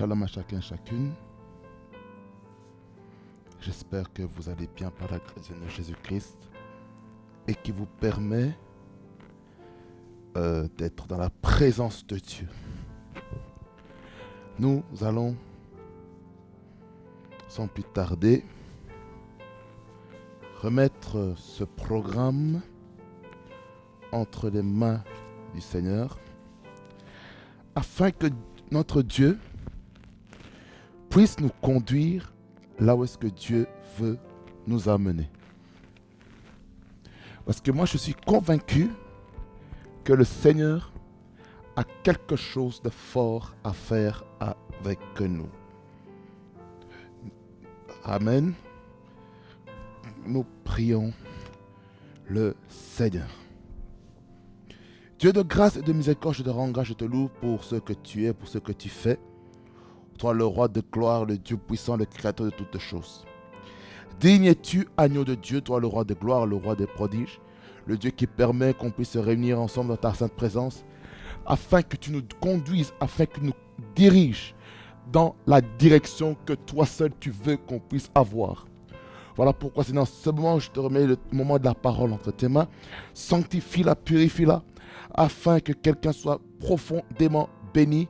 Shalom à chacun, chacune. J'espère que vous allez bien par la grâce de Jésus-Christ et qui vous permet d'être dans la présence de Dieu. Nous allons, sans plus tarder, remettre ce programme entre les mains du Seigneur afin que notre Dieu puisse nous conduire là où est-ce que Dieu veut nous amener. Parce que moi, je suis convaincu que le Seigneur a quelque chose de fort à faire avec nous. Amen. Nous prions le Seigneur. Dieu de grâce et de miséricorde, je te rends grâce, je te loue pour ce que tu es, pour ce que tu fais. Toi, le roi de gloire, le Dieu puissant, le créateur de toutes choses. Digne es-tu, agneau de Dieu, toi, le roi de gloire, le roi des prodiges, le Dieu qui permet qu'on puisse se réunir ensemble dans ta sainte présence, afin que tu nous conduises, afin que tu nous diriges dans la direction que toi seul tu veux qu'on puisse avoir. Voilà pourquoi c'est dans ce moment je te remets le moment de la parole entre tes mains. Sanctifie-la, purifie-la, afin que quelqu'un soit profondément béni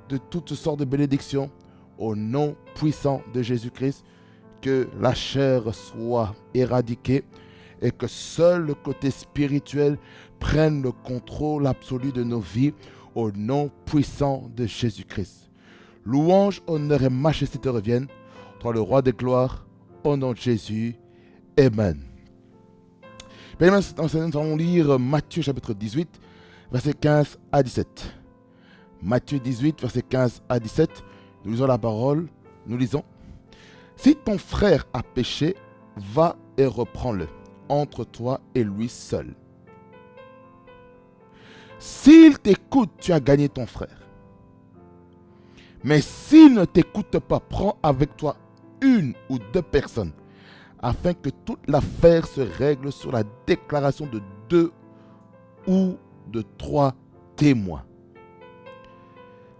de toutes sortes de bénédictions, au nom puissant de Jésus-Christ, que la chair soit éradiquée et que seul le côté spirituel prenne le contrôle absolu de nos vies, au nom puissant de Jésus-Christ. Louange, honneur et majesté te reviennent, toi le roi des gloires, au nom de Jésus. Amen. Bien, nous allons lire Matthieu chapitre 18, versets 15 à 17. Matthieu 18, versets 15 à 17, nous lisons la parole, nous lisons. Si ton frère a péché, va et reprends-le, entre toi et lui seul. S'il t'écoute, tu as gagné ton frère. Mais s'il ne t'écoute pas, prends avec toi une ou deux personnes, afin que toute l'affaire se règle sur la déclaration de 2 ou de 3 témoins.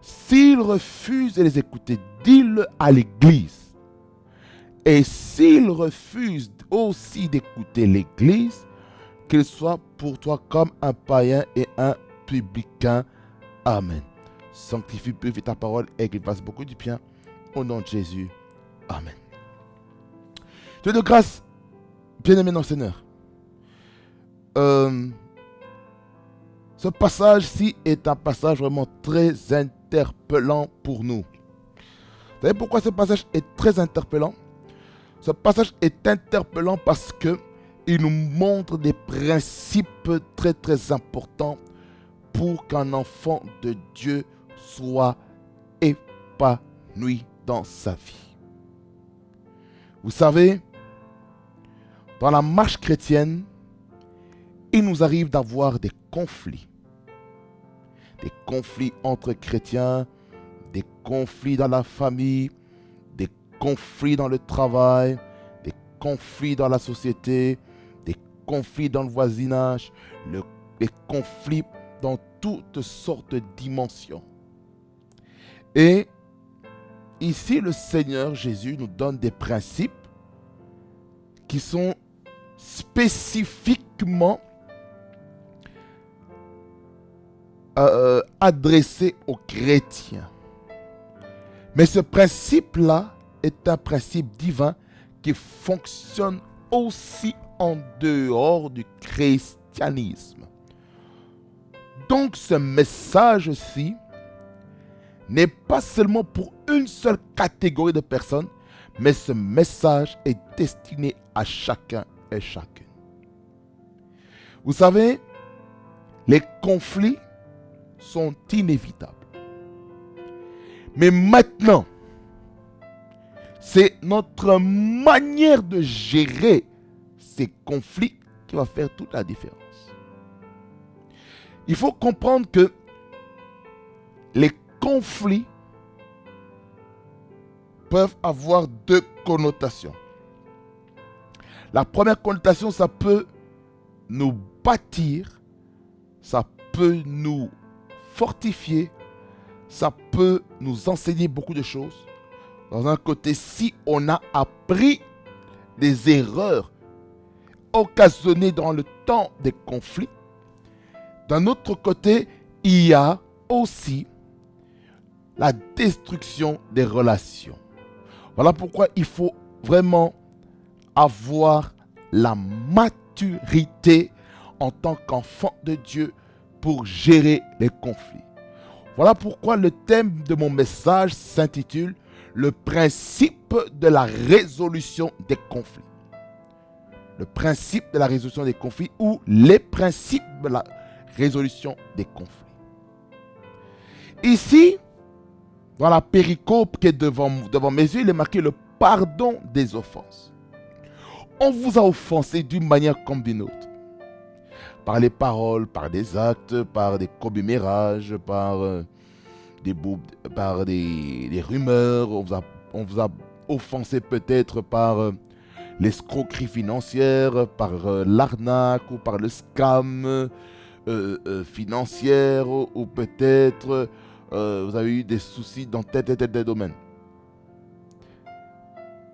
S'il refuse de les écouter, dis-le à l'église. Et s'il refuse aussi d'écouter l'église, qu'il soit pour toi comme un païen et un publicain. Amen. Sanctifie, purifie ta parole et qu'il fasse beaucoup du bien. Au nom de Jésus. Amen. Dieu de grâce, bien-aimé dans le Seigneur. Ce passage-ci est un passage vraiment très interpellant pour nous. Vous savez pourquoi ce passage est très interpellant? Ce passage est interpellant parce qu'il nous montre des principes très très importants pour qu'un enfant de Dieu soit épanoui dans sa vie. Vous savez, dans la marche chrétienne, il nous arrive d'avoir des conflits. Des conflits entre chrétiens, des conflits dans la famille, des conflits dans le travail, des conflits dans la société, des conflits dans le voisinage, des conflits dans toutes sortes de dimensions. Et ici, le Seigneur Jésus nous donne des principes qui sont spécifiquement adressés aux chrétiens. Mais ce principe-là est un principe divin qui fonctionne aussi en dehors du christianisme. Donc ce message-ci n'est pas seulement pour une seule catégorie de personnes, mais ce message est destiné à chacun et chacune. Vous savez, les conflits sont inévitables. Mais maintenant, c'est notre manière de gérer ces conflits qui va faire toute la différence. Il faut comprendre que les conflits peuvent avoir 2 connotations. La première connotation, ça peut nous bâtir, ça peut nous fortifier, ça peut nous enseigner beaucoup de choses. Dans un côté, si on a appris des erreurs occasionnées dans le temps des conflits, d'un autre côté, il y a aussi la destruction des relations. Voilà pourquoi il faut vraiment avoir la maturité en tant qu'enfant de Dieu pour gérer les conflits. Voilà pourquoi le thème de mon message s'intitule « Le principe de la résolution des conflits ». Le principe de la résolution des conflits ou les principes de la résolution des conflits. Ici, dans la péricope qui est devant mes yeux, il est marqué le pardon des offenses. On vous a offensé d'une manière comme d'une autre. Par les paroles, par des actes, par des commémorages, par des rumeurs. On vous a offensé peut-être par l'escroquerie financière, par l'arnaque ou par le scam financière ou peut-être vous avez eu des soucis dans tel domaine.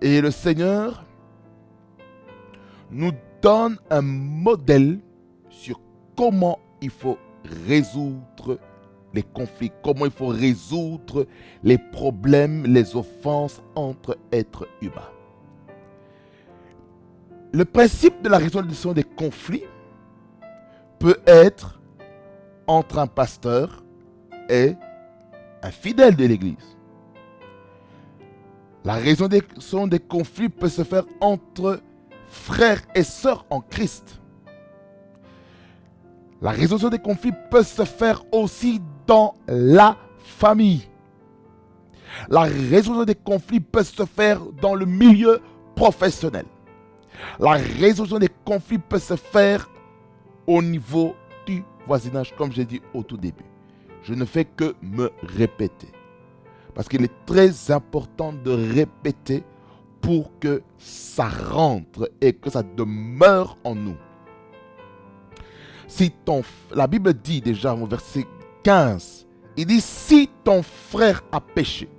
Et le Seigneur nous donne un modèle sur comment il faut résoudre les conflits, comment il faut résoudre les problèmes, les offenses entre êtres humains. Le principe de la résolution des conflits peut être entre un pasteur et un fidèle de l'Église. La résolution des conflits peut se faire entre frères et sœurs en Christ. La résolution des conflits peut se faire aussi dans la famille. La résolution des conflits peut se faire dans le milieu professionnel. La résolution des conflits peut se faire au niveau du voisinage, comme j'ai dit au tout début. Je ne fais que me répéter. Parce qu'il est très important de répéter pour que ça rentre et que ça demeure en nous. La Bible dit déjà au verset 15, il dit si ton frère a péché.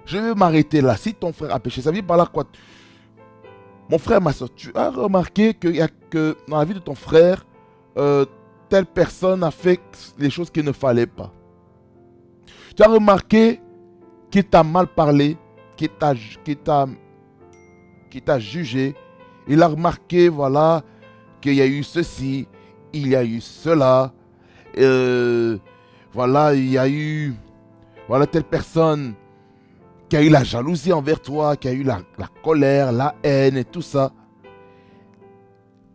Je vais m'arrêter là. Si ton frère a péché, ça veut dire par là quoi? Mon frère, ma soeur, tu as remarqué que dans la vie de ton frère, telle personne a fait les choses qu'il ne fallait pas. Tu as remarqué qu'il t'a mal parlé, qu'il t'a jugé. Il a remarqué, voilà, qu'il y a eu ceci, il y a eu cela. Voilà, il y a eu, voilà, telle personne qui a eu la jalousie envers toi, qui a eu la colère, la haine et tout ça.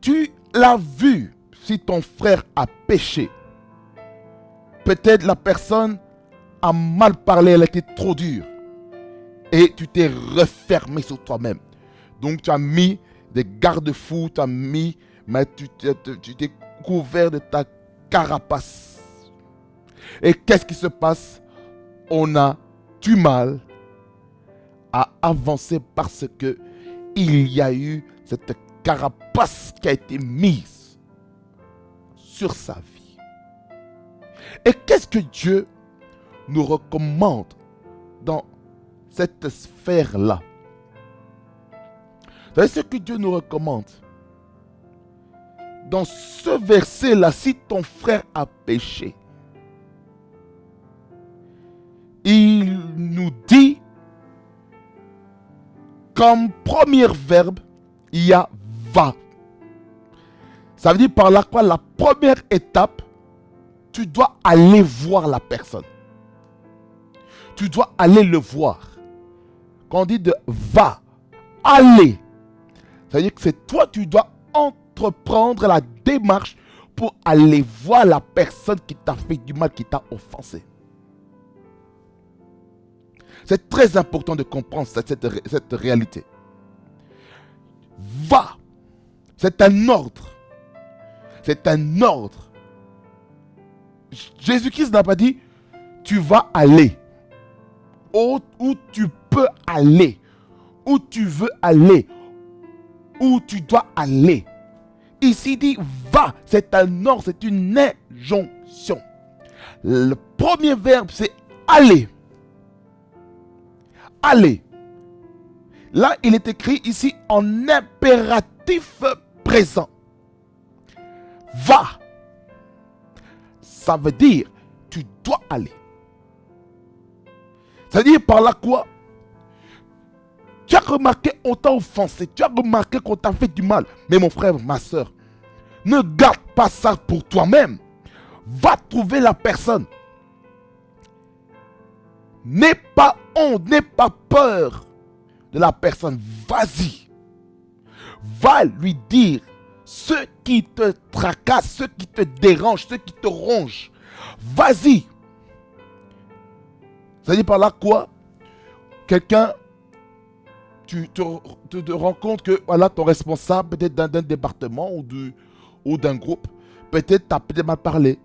Tu l'as vu. Si ton frère a péché, peut-être la personne a mal parlé, elle a été trop dure. Et tu t'es refermé sur toi-même. Donc tu as mis des garde-fous, tu t'es couvert de ta carapace. Et qu'est-ce qui se passe? On a du mal à avancer parce que il y a eu cette carapace qui a été mise sur sa vie. Et qu'est-ce que Dieu nous recommande dans cette sphère-là? Vous savez ce que Dieu nous recommande? Dans ce verset-là, si ton frère a péché, il nous dit, comme premier verbe, il y a va. Ça veut dire par là quoi? La première étape, tu dois aller voir la personne. Tu dois aller le voir. Quand on dit de va, aller, ça veut dire que c'est toi, tu dois entreprendre la démarche pour aller voir la personne qui t'a fait du mal, qui t'a offensé. C'est très important de comprendre cette réalité. Va, c'est un ordre. C'est un ordre. Jésus-Christ n'a pas dit tu vas aller. Où tu peux aller. Où tu veux aller. Où tu dois aller. Ici il dit va. C'est un ordre, c'est une injonction. Le premier verbe, c'est aller. Aller. Là, il est écrit ici en impératif présent. Va. Ça veut dire, tu dois aller. Ça veut dire par là quoi? Tu as remarqué, on t'a offensé. Tu as remarqué qu'on t'a fait du mal. Mais mon frère, ma soeur, ne garde pas ça pour toi-même. Va trouver la personne. N'aie pas honte, n'aie pas peur de la personne. Vas-y. Va lui dire ce qui te tracasse, ce qui te dérange, ce qui te ronge. Vas-y. Ça veut dire par là quoi? Quelqu'un, tu te rends compte que voilà, ton responsable peut-être d'un département ou d'un groupe, peut-être t'as peut-être mal parlé.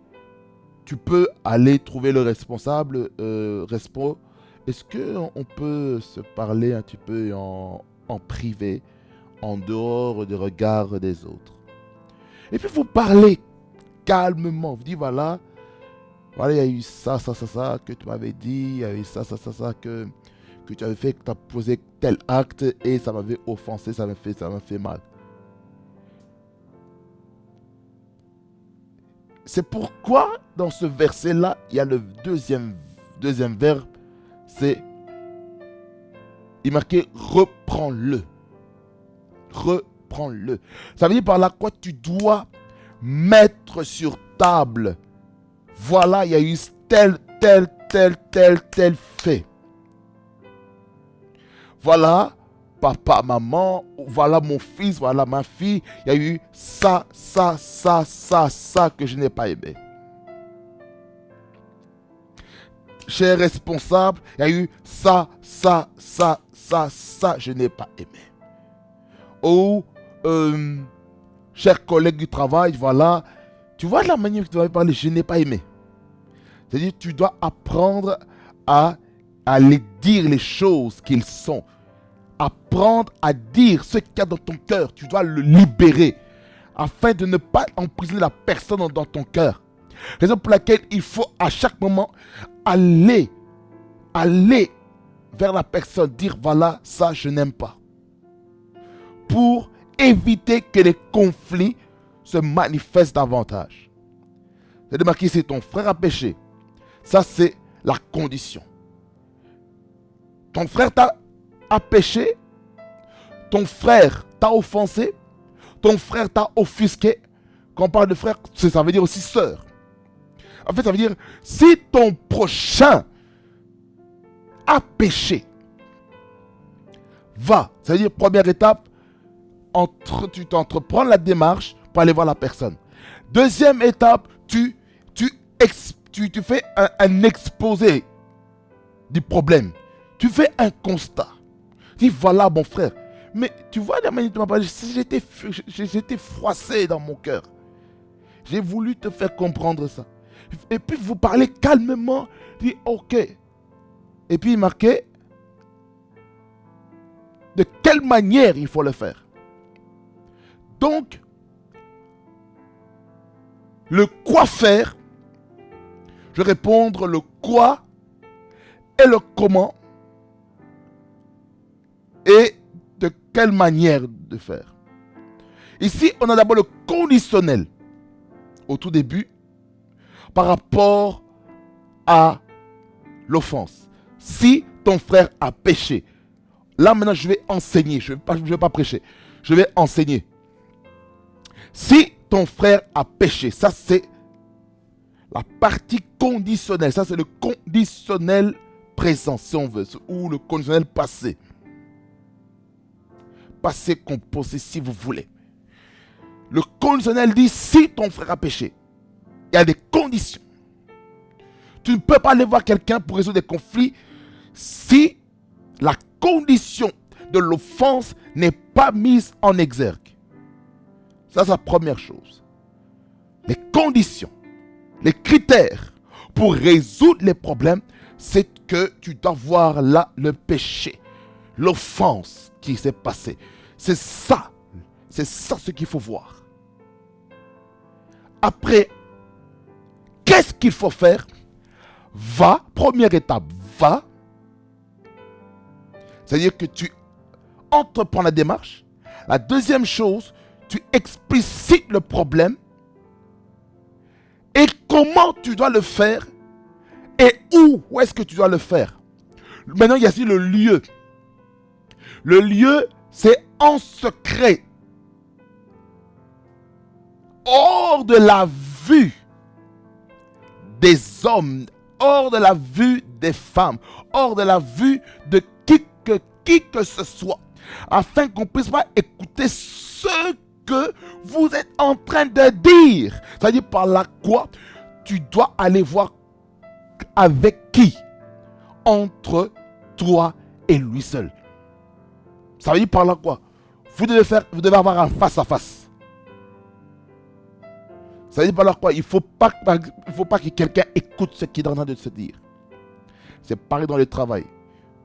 Tu peux aller trouver le responsable, Est-ce qu'on peut se parler un petit peu en privé, en dehors du regard des autres? Et puis vous parlez calmement. Vous dites voilà, il y a eu ça que tu m'avais dit, il y a eu ça que tu avais fait, que tu as posé tel acte et ça m'avait offensé, ça m'a fait mal. C'est pourquoi dans ce verset-là, il y a le deuxième verbe, c'est, il est marqué reprends-le. Reprends-le. Ça veut dire par là quoi? Tu dois mettre sur table. Voilà, il y a eu tel fait. Voilà, papa, maman, voilà mon fils, voilà ma fille, il y a eu ça que je n'ai pas aimé. Cher responsable, il y a eu ça, je n'ai pas aimé. Ou, cher collègue du travail, voilà, tu vois la manière que tu vas parler, je n'ai pas aimé. C'est-à-dire, tu dois apprendre à les dire les choses qu'ils sont. Apprendre à dire ce qu'il y a dans ton cœur. Tu dois le libérer afin de ne pas emprisonner la personne dans ton cœur. Raison pour laquelle il faut à chaque moment aller vers la personne, dire voilà, ça je n'aime pas. Pour éviter que les conflits se manifestent davantage. C'est de marquer si ton frère a péché. Ça c'est la condition. Ton frère a péché, ton frère t'a offensé, ton frère t'a offusqué. Quand on parle de frère, ça veut dire aussi sœur. En fait, ça veut dire, si ton prochain a péché, va. Ça veut dire, première étape, tu t'entreprends la démarche pour aller voir la personne. Deuxième étape, tu fais un exposé du problème. Tu fais un constat. Tu dis, voilà mon frère. Mais tu vois la manière dont tu m'as parlé, j'étais froissé dans mon cœur. J'ai voulu te faire comprendre ça. Et puis vous parlez calmement. Tu dis, ok. Et puis marquez de quelle manière il faut le faire. Donc, le quoi faire, je vais répondre le quoi et le comment. Et de quelle manière de faire. Ici, on a d'abord le conditionnel au tout début par rapport à l'offense. Si ton frère a péché, là maintenant je vais enseigner, je ne vais pas prêcher, je vais enseigner. Si ton frère a péché, ça c'est la partie conditionnelle, ça c'est le conditionnel présent si on veut, ou le conditionnel passé. Passé composé si vous voulez. Le conditionnel dit si ton frère a péché, il y a des conditions. Tu ne peux pas aller voir quelqu'un pour résoudre des conflits si la condition de l'offense n'est pas mise en exergue. Ça, c'est la première chose. Les conditions, les critères pour résoudre les problèmes, c'est que tu dois voir là le péché, l'offense qui s'est passée. C'est ça ce qu'il faut voir. Après, quelle qu'est-ce qu'il faut faire? Va, première étape, va. C'est-à-dire que tu entreprends la démarche. La deuxième chose, tu explicites le problème et comment tu dois le faire et où est-ce que tu dois le faire. Maintenant, il y a aussi le lieu. Le lieu, c'est en secret, hors de la vue des hommes, hors de la vue des femmes, hors de la vue de qui que ce soit, afin qu'on ne puisse pas écouter ce que vous êtes en train de dire. C'est-à-dire par là quoi? Tu dois aller voir avec qui? Entre toi et lui seul. Ça veut dire par là quoi? Vous devez avoir un face à face. Ça veut dire par là quoi? Il ne faut pas que quelqu'un écoute ce qu'il est en train de se dire. C'est pareil dans le travail.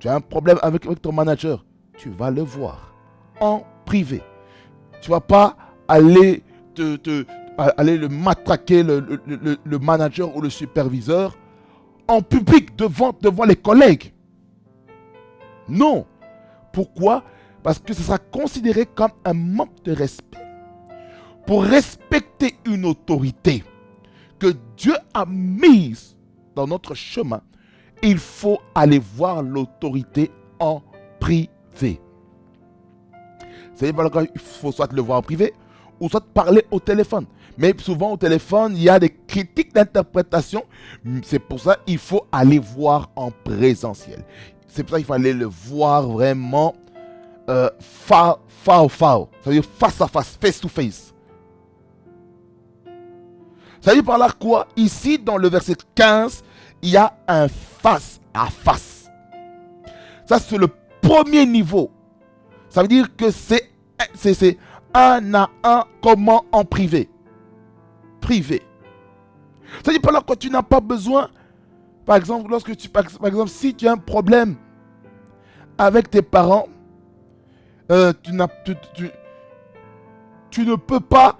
Tu as un problème avec ton manager, tu vas le voir en privé. Tu ne vas pas aller aller le matraquer, le manager ou le superviseur en public devant les collègues. Non. Pourquoi? Parce que ce sera considéré comme un manque de respect. Pour respecter une autorité que Dieu a mise dans notre chemin, il faut aller voir l'autorité en privé. C'est-à-dire qu'il faut soit le voir en privé ou soit parler au téléphone. Mais souvent au téléphone, il y a des critiques d'interprétation. C'est pour ça qu'il faut aller voir en présentiel. C'est pour ça qu'il faut aller le voir vraiment ça veut dire face à face, face to face. Ça veut dire par là quoi? Ici, dans le verset 15, il y a un face à face. Ça, c'est le premier niveau. Ça veut dire que c'est un à un, comment en privé. Privé. Ça veut dire par là quoi? Tu n'as pas besoin, par exemple, si tu as un problème avec tes parents, tu ne peux pas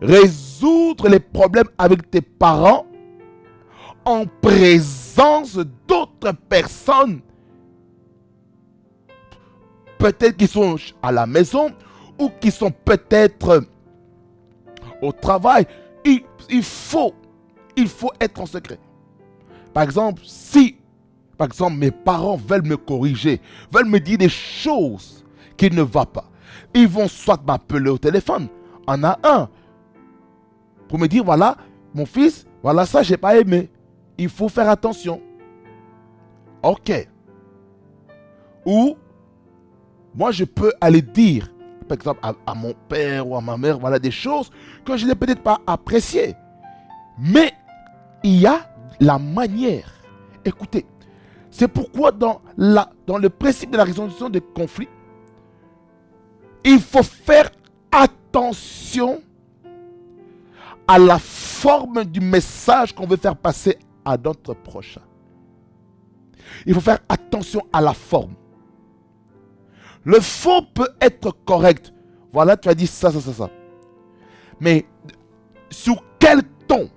résoudre les problèmes avec tes parents en présence d'autres personnes. Peut-être qu'ils sont à la maison ou qui sont peut-être au travail. Il faut être en secret. Par exemple, si mes parents veulent me corriger, veulent me dire des choses qui ne vont pas, ils vont soit m'appeler au téléphone, en a un, pour me dire, voilà, mon fils, voilà ça, j'ai pas aimé. Il faut faire attention. Ok. Ou, moi, je peux aller dire, par exemple, à mon père ou à ma mère, voilà, des choses que je n'ai peut-être pas appréciées. Mais, il y a la manière. Écoutez, c'est pourquoi dans le principe de la résolution des conflits, il faut faire attention à la forme du message qu'on veut faire passer à notre prochain. Il faut faire attention à la forme. Le fond peut être correct. Voilà, tu as dit ça. Mais sur quel ton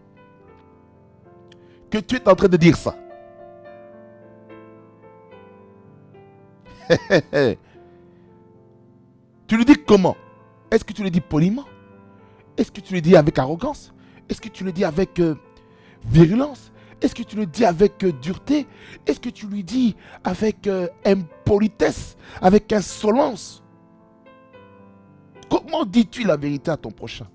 que tu es en train de dire ça? Tu le dis comment? Est-ce que tu le dis poliment? Est-ce que tu le dis avec arrogance? Est-ce que tu le dis avec virulence? Est-ce que tu le dis avec dureté? Est-ce que tu lui dis avec impolitesse, avec insolence? Comment dis-tu la vérité à ton prochain?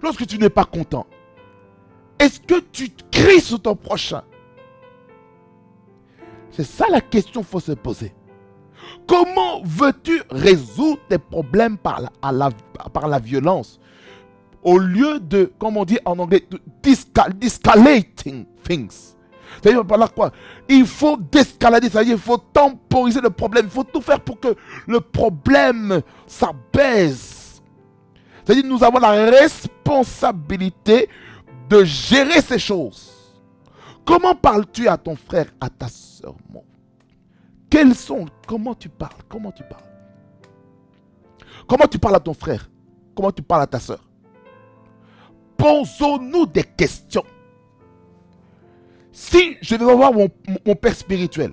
Lorsque tu n'es pas content, est-ce que tu cries sur ton prochain? C'est ça la question qu'il faut se poser. Comment veux-tu résoudre tes problèmes par la violence? Au lieu de, comme on dit en anglais, d'escalating things. C'est-à-dire par là quoi? Il faut d'escalader, c'est-à-dire il faut temporiser le problème. Il faut tout faire pour que le problème s'abaisse. C'est-à-dire nous avons la responsabilité de gérer ces choses. Comment parles-tu à ton frère, à ta soeur? Comment tu parles? Comment tu parles à ton frère? Comment tu parles à ta soeur? posons-nous des questions. Si je vais voir mon père spirituel,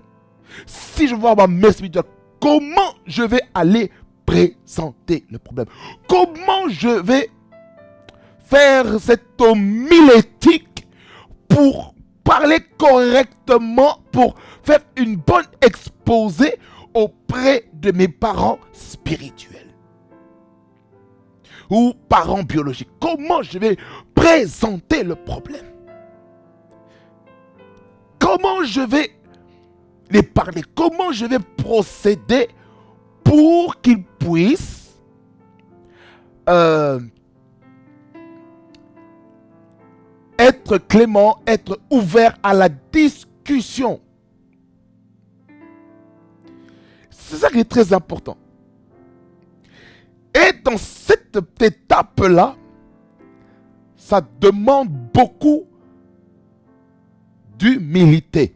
si je vais voir ma mère spirituelle, comment je vais aller présenter le problème? Comment je vais faire cette homilétique pour parler correctement, pour faire une bonne exposé auprès de mes parents spirituels ou parents biologiques? Comment je vais présenter le problème? Comment je vais les parler? Comment je vais procéder pour qu'ils puissent être clément, être ouvert à la discussion? C'est ça qui est très important. Et dans cette étape-là, ça demande beaucoup d'humilité.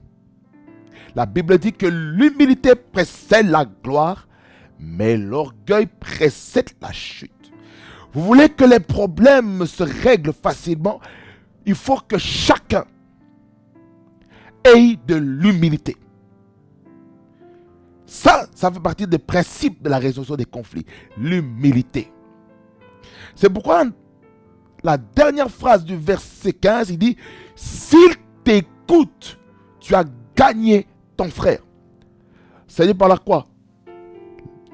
La Bible dit que l'humilité précède la gloire, mais l'orgueil précède la chute. Vous voulez que les problèmes se règlent facilement, il faut que chacun ait de l'humilité. Ça fait partie des principes de la résolution des conflits. L'humilité. C'est pourquoi la dernière phrase du verset 15, il dit « S'il t'écoute, tu as gagné ton frère. » C'est-à-dire par là quoi?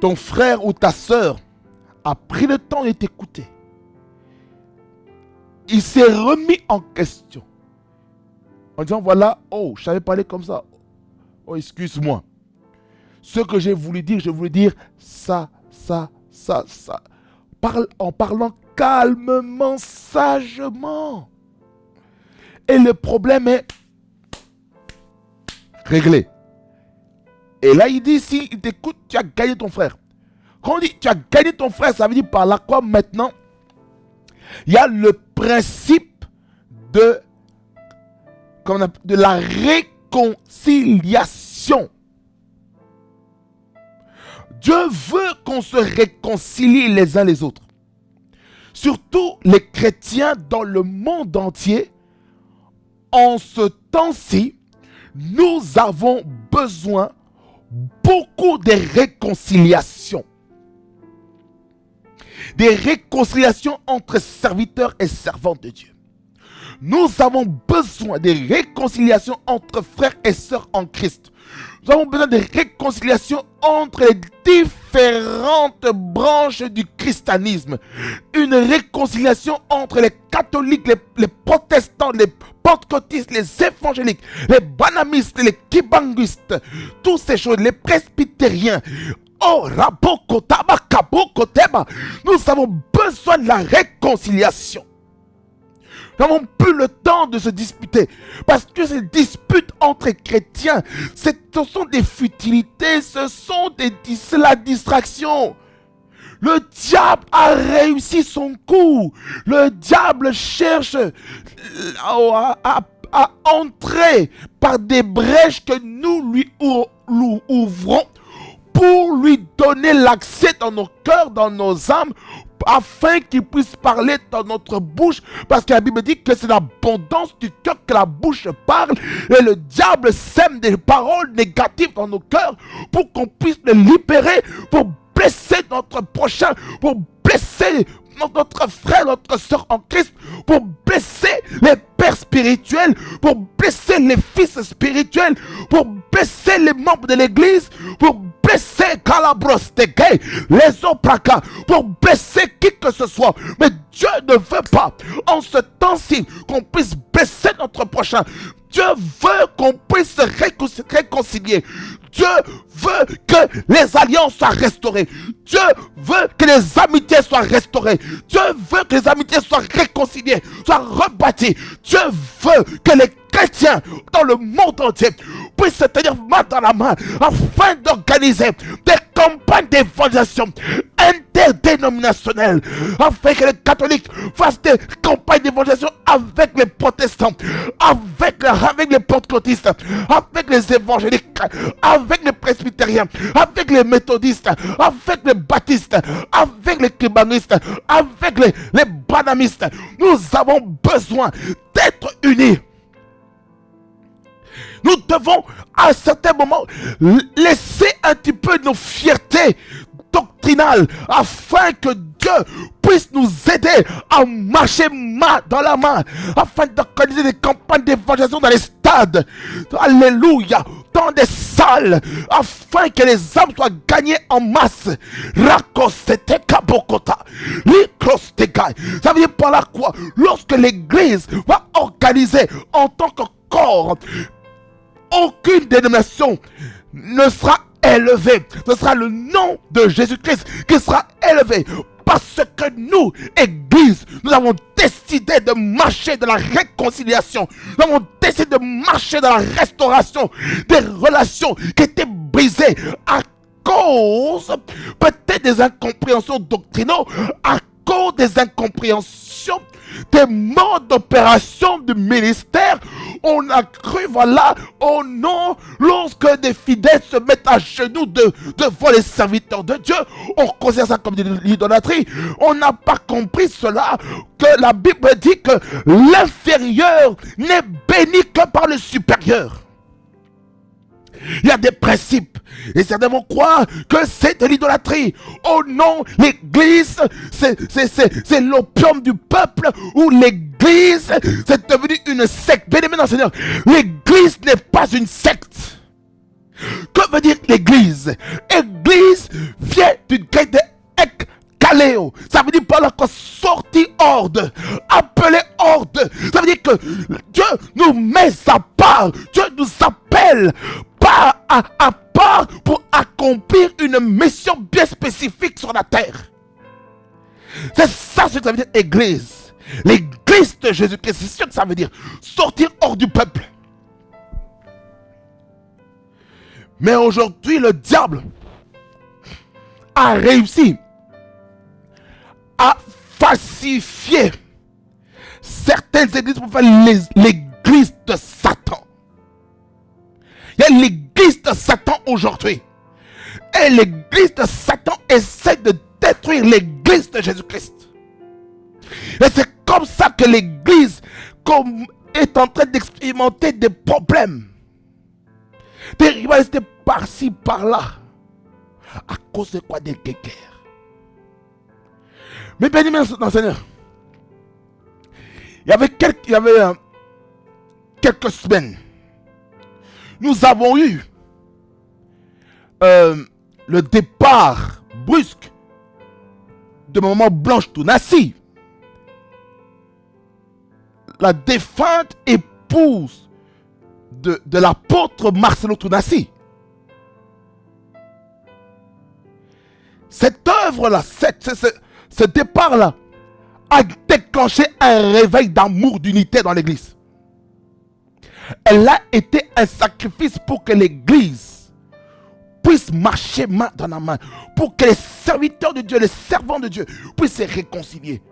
Ton frère ou ta soeur a pris le temps de t'écouter. Il s'est remis en question. En disant voilà, oh, je savais parler comme ça. Oh, excuse-moi. Ce que j'ai voulu dire, je voulais dire ça. En parlant calmement, sagement. Et le problème est réglé. Et là, il dit, si il t'écoute, tu as gagné ton frère. Quand on dit tu as gagné ton frère, ça veut dire par là quoi maintenant? Il y a le principe de la réconciliation. Dieu veut qu'on se réconcilie les uns les autres. Surtout les chrétiens dans le monde entier. En ce temps-ci, nous avons besoin beaucoup de réconciliations. Des réconciliations entre serviteurs et servantes de Dieu. Nous avons besoin de réconciliations entre frères et sœurs en Christ. Nous avons besoin de réconciliation entre les différentes branches du christianisme. Une réconciliation entre les catholiques, les protestants, les pentecôtistes, les évangéliques, les banamistes, les kibanguistes, toutes ces choses, les presbytériens. Oh, Rabokotaba, Kabokoteba. Nous avons besoin de la réconciliation. Nous n'avons plus le temps de se disputer. Parce que ces disputes entre chrétiens, ce sont des futilités, c'est la distraction. Le diable a réussi son coup. Le diable cherche à entrer par des brèches que nous lui ouvrons pour lui donner l'accès dans nos cœurs, dans nos âmes, afin qu'il puisse parler dans notre bouche, parce que la Bible dit que c'est l'abondance du cœur que la bouche parle, et le diable sème des paroles négatives dans nos cœurs pour qu'on puisse les libérer, pour blesser notre prochain, pour blesser notre frère, notre soeur en Christ, pour blesser les pères spirituels, pour blesser les fils spirituels, pour blesser les membres de l'église, pour blesser Calabros de Gay, les Opraka, pour blesser qui que ce soit. Mais Dieu ne veut pas, en ce temps-ci, qu'on puisse blesser notre prochain. Dieu veut qu'on puisse se réconcilier. Dieu veut que les alliances soient restaurées. Dieu veut que les amitiés soient restaurées. Dieu veut que les amitiés soient réconciliées, soient rebâties. Dieu veut que les chrétiens dans le monde entier puissent se tenir main dans la main afin d'organiser des campagnes d'évangélisation interdénominationnelle, afin que les catholiques fassent des campagnes d'évangélisation avec les protestants, avec les pentecôtistes, avec les évangéliques, avec les presbytériens, avec les méthodistes, avec les baptistes, avec les kibanistes, avec les banamistes. Nous avons besoin d'être unis. Nous devons à un certain moment laisser un petit peu nos fiertés doctrinales afin que Dieu puisse nous aider à marcher main dans la main, afin d'organiser des campagnes d'évangélisation dans les stades, alléluia, dans des salles, afin que les âmes soient gagnées en masse. Ça veut dire par là quoi? Lorsque l'église va organiser en tant que corps, aucune dénomination ne sera élevée. Ce sera le nom de Jésus-Christ qui sera élevé. Parce que nous, Église, nous avons décidé de marcher dans la réconciliation. Nous avons décidé de marcher dans la restauration des relations qui étaient brisées à cause peut-être des incompréhensions doctrinaux, à cause des incompréhensions des modes d'opération du ministère. On a cru, voilà, oh non, lorsque des fidèles se mettent à genoux devant les serviteurs de Dieu, on considère ça comme de l'idolâtrie. On n'a pas compris cela, que la Bible dit que l'inférieur n'est béni que par le supérieur. Il y a des principes. Et certains vont croire que c'est de l'idolâtrie. Oh non, l'église, c'est l'opium du peuple, ou l'église, c'est devenu une secte. Bien-aimé dans le Seigneur, l'église n'est pas une secte. Que veut dire l'église? Église vient du grec de ek kaléo. Ça veut dire par là qu'on sortit hors de, appelé hors de. Ça veut dire que Dieu nous met à part. Dieu nous appelle à part pour accomplir une mission bien spécifique sur la terre. C'est ça ce que ça veut dire église. L'église de Jésus-Christ, c'est ce que ça veut dire. Sortir hors du peuple. Mais aujourd'hui, le diable a réussi à falsifier certaines églises pour faire l'église de Satan. Il y a l'église de Satan aujourd'hui. Et l'église de Satan essaie de détruire l'église de Jésus-Christ. Et c'est comme ça que l'église est en train d'expérimenter des problèmes. Des rivalités par-ci, par-là. À cause de quoi? Des guerres. Mais bien aimé dans le Seigneur, il y avait quelques semaines, nous avons eu le départ brusque de Maman Blanche Tounassi, la défunte épouse de l'apôtre Marcelo Tounassi. Cette œuvre-là, ce départ-là, a déclenché un réveil d'amour, d'unité dans l'église. Elle a été un sacrifice pour que l'église puisse marcher main dans la main, pour que les serviteurs de Dieu, les servants de Dieu puissent se réconcilier.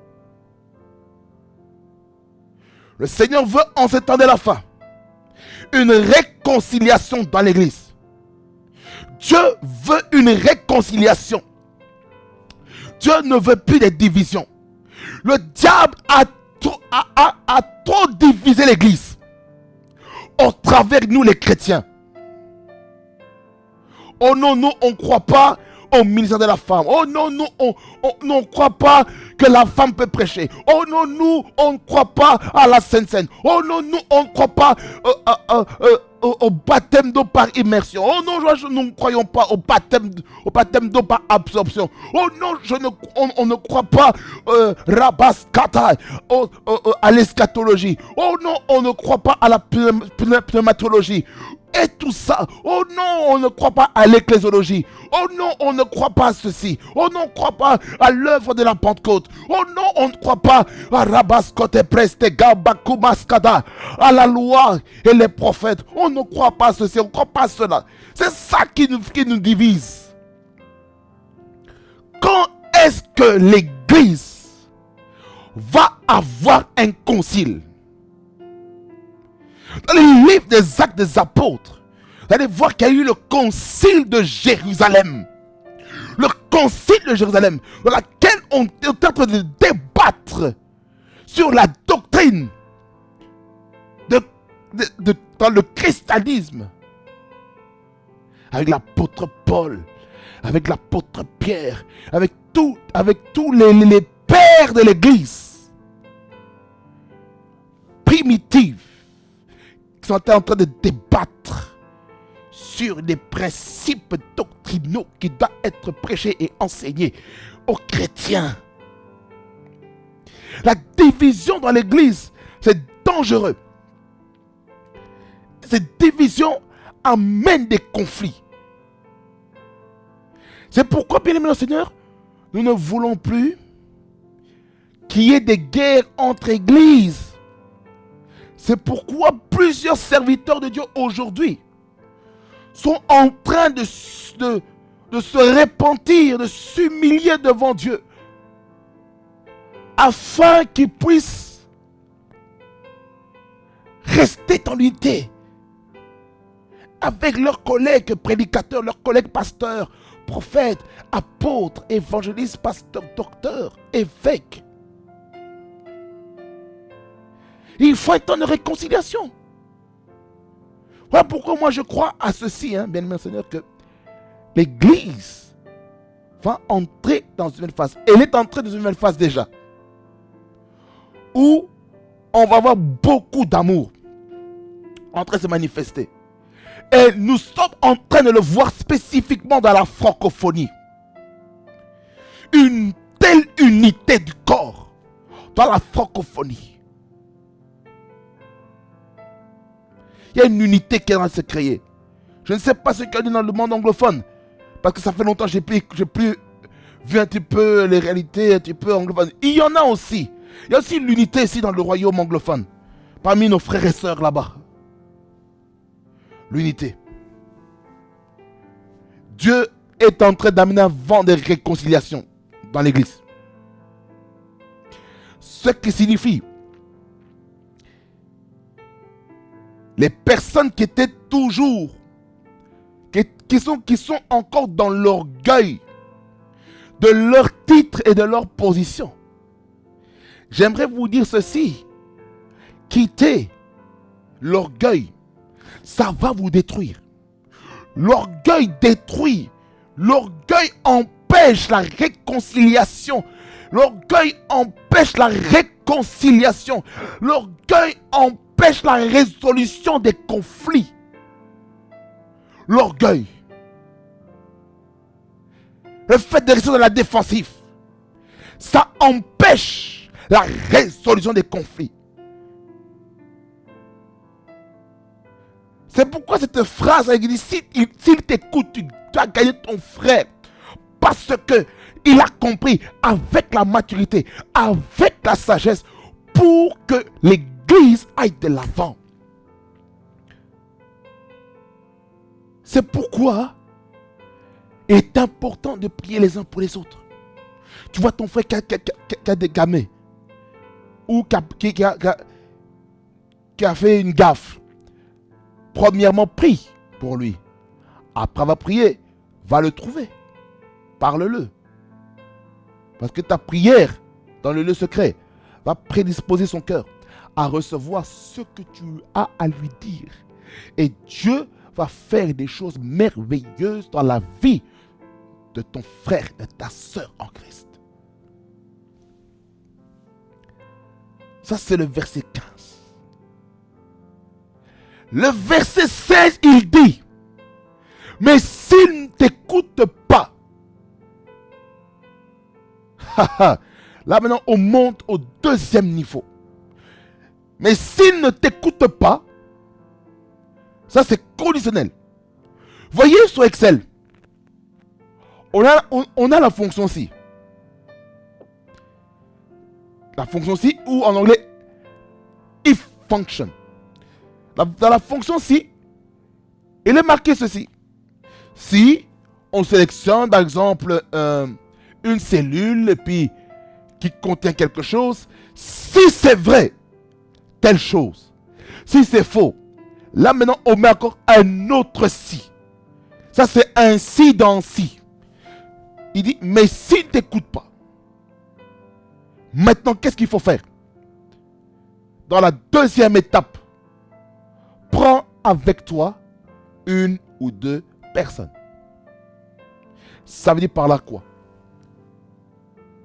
Le Seigneur veut en ce temps de la fin une réconciliation dans l'église. Dieu veut une réconciliation. Dieu ne veut plus des divisions. Le diable a trop divisé l'église au travers de nous les chrétiens. Oh non, nous on ne croit pas au ministère de la femme. Oh non, nous on ne croit pas que la femme peut prêcher. Oh non, nous on ne croit pas à la Sainte Seine. Oh non, nous on ne croit pas au baptême d'eau par immersion. Oh non, nous ne croyons pas au baptême d'eau par absorption. Oh non, on ne croit pas Rabas Kata à l'eschatologie. Oh non, on ne croit pas à la pneumatologie. Et tout ça, oh non, on ne croit pas à l'ecclésiologie. Oh non, on ne croit pas à ceci. Oh non, on ne croit pas à l'œuvre de la Pentecôte. Oh non, on ne croit pas à Rabaskote Preste Gabaku Maskada, à la loi et les prophètes. On ne croit pas à ceci, on ne croit pas à cela. C'est ça qui nous divise. Quand que l'Église va avoir un concile. Dans le livre des Actes des Apôtres, vous allez voir qu'il y a eu le concile de Jérusalem. Le concile de Jérusalem, dans lequel on est en train de débattre sur la doctrine dans le christianisme. Avec l'apôtre Paul, avec l'apôtre Pierre, avec tous les pères de l'Église primitive, qui sont en train de débattre sur des principes doctrinaux qui doivent être prêchés et enseignés aux chrétiens. La division dans l'Église, c'est dangereux. Cette division amène des conflits. C'est pourquoi, bien aimé le Seigneur, nous ne voulons plus qu'il y ait des guerres entre églises. C'est pourquoi plusieurs serviteurs de Dieu aujourd'hui sont en train de se repentir, de s'humilier devant Dieu, afin qu'ils puissent rester en unité avec leurs collègues prédicateurs, leurs collègues pasteurs, prophètes, apôtres, évangélistes, pasteurs, docteurs, évêques. Il faut un temps de réconciliation. Voilà pourquoi moi je crois à ceci, bien aimé Seigneur, que l'Église va entrer dans une nouvelle phase. Elle est entrée dans une nouvelle phase déjà, où on va avoir beaucoup d'amour en train de se manifester. Et nous sommes en train de le voir spécifiquement dans la francophonie. Une telle unité du corps dans la francophonie. Il y a une unité qui est en train de se créer. Je ne sais pas ce qu'il y a dans le monde anglophone, parce que ça fait longtemps que je n'ai plus vu un petit peu les réalités un petit peu anglophones. Il y en a aussi. Il y a aussi l'unité ici dans le royaume anglophone, parmi nos frères et sœurs là-bas. L'unité. Dieu est en train d'amener un vent de réconciliation dans l'église. Ce qui signifie les personnes qui étaient toujours, qui sont encore dans l'orgueil de leur titre et de leur position. J'aimerais vous dire ceci. Quittez l'orgueil. Ça va vous détruire. L'orgueil détruit. L'orgueil empêche la réconciliation. L'orgueil empêche la réconciliation. L'orgueil empêche la résolution des conflits. L'orgueil. Le fait de rester dans la défensive, ça empêche la résolution des conflits. C'est pourquoi cette phrase a dit, s'il t'écoute, tu dois gagner ton frère. Parce qu'il a compris avec la maturité, avec la sagesse, pour que l'église aille de l'avant. C'est pourquoi il est important de prier les uns pour les autres. Tu vois ton frère qui a des gamins, ou qui a fait une gaffe. Premièrement, prie pour lui. Après avoir prié, va le trouver. Parle-le. Parce que ta prière dans le lieu secret va prédisposer son cœur à recevoir ce que tu as à lui dire. Et Dieu va faire des choses merveilleuses dans la vie de ton frère et de ta soeur en Christ. Ça, c'est le verset 15. Le verset 16, il dit, mais s'il ne t'écoute pas, là maintenant on monte au deuxième niveau. Mais s'il ne t'écoute pas, ça c'est conditionnel. Voyez sur Excel, on a la fonction si. La fonction si, ou en anglais, if function. Dans la fonction si, il est marqué ceci. Si on sélectionne par exemple une cellule et puis qui contient quelque chose. Si c'est vrai, telle chose. Si c'est faux, là maintenant on met encore un autre si. Ça c'est un si dans si. Il dit, mais s'il ne t'écoute pas, maintenant qu'est-ce qu'il faut faire? Dans la deuxième étape, prends avec toi une ou deux personnes. Ça veut dire par là quoi?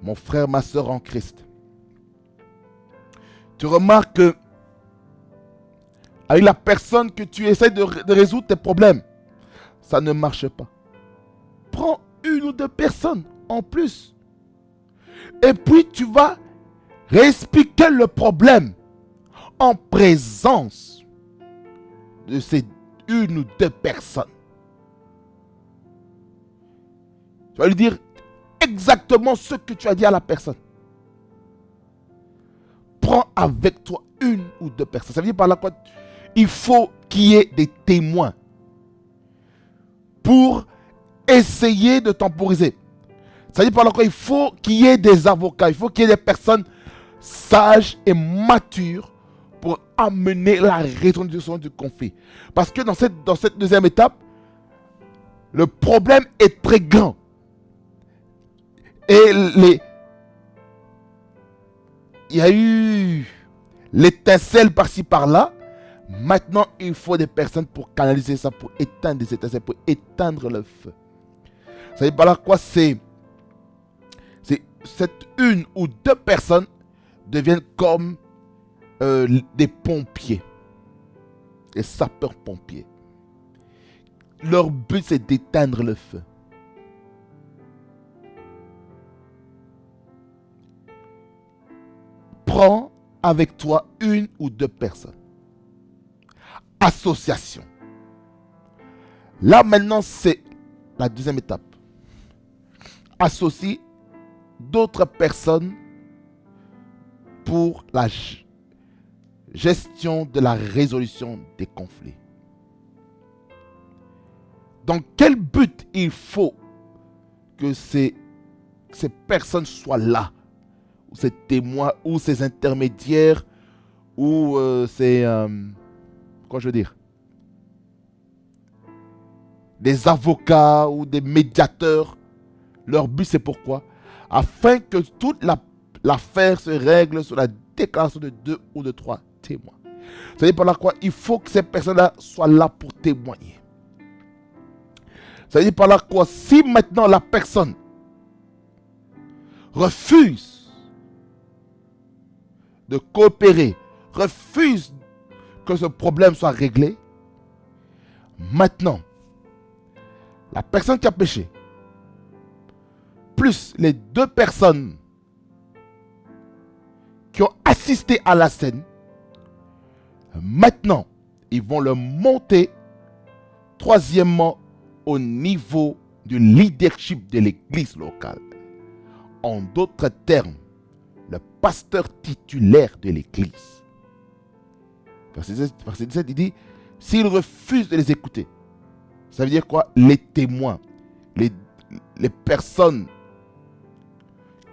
Mon frère, ma soeur en Christ. Tu remarques que avec la personne que tu essaies de résoudre tes problèmes, ça ne marche pas. Prends une ou deux personnes en plus. Et puis tu vas réexpliquer le problème en présence de ces une ou deux personnes. Tu vas lui dire exactement ce que tu as dit à la personne. Prends avec toi une ou deux personnes. Ça veut dire par là quoi? Il faut qu'il y ait des témoins pour essayer de temporiser. Ça veut dire par là quoi? Il faut qu'il y ait des avocats. Il faut qu'il y ait des personnes sages et matures pour amener la résolution du conflit. Parce que dans cette deuxième étape, le problème est très grand. Et il y a eu l'étincelle par-ci par-là. Maintenant, il faut des personnes pour canaliser ça, pour éteindre ces étincelles, pour éteindre le feu. Ça veut dire par là quoi? C'est cette une ou deux personnes deviennent comme des pompiers, des sapeurs-pompiers. Leur but, c'est d'éteindre le feu. Prends avec toi une ou deux personnes. Association. Là maintenant, c'est la deuxième étape. Associe d'autres personnes pour la gestion de la résolution des conflits. Dans quel but il faut que ces personnes soient là, ou ces témoins, ou ces intermédiaires, ou quoi je veux dire, des avocats ou des médiateurs. Leur but c'est pourquoi? Afin que toute l'affaire se règle sur la déclaration de 2 ou de 3 témoins. Ça veut dire par là quoi? Il faut que ces personnes-là soient là pour témoigner. Ça veut dire par là quoi? Si maintenant la personne refuse de coopérer, refuse que ce problème soit réglé, maintenant, la personne qui a péché, plus les deux personnes qui ont assisté à la scène, maintenant, ils vont le monter, troisièmement, au niveau du leadership de l'église locale. En d'autres termes, le pasteur titulaire de l'église. Verset 17, il dit, s'il refuse de les écouter, ça veut dire quoi? Les témoins, les personnes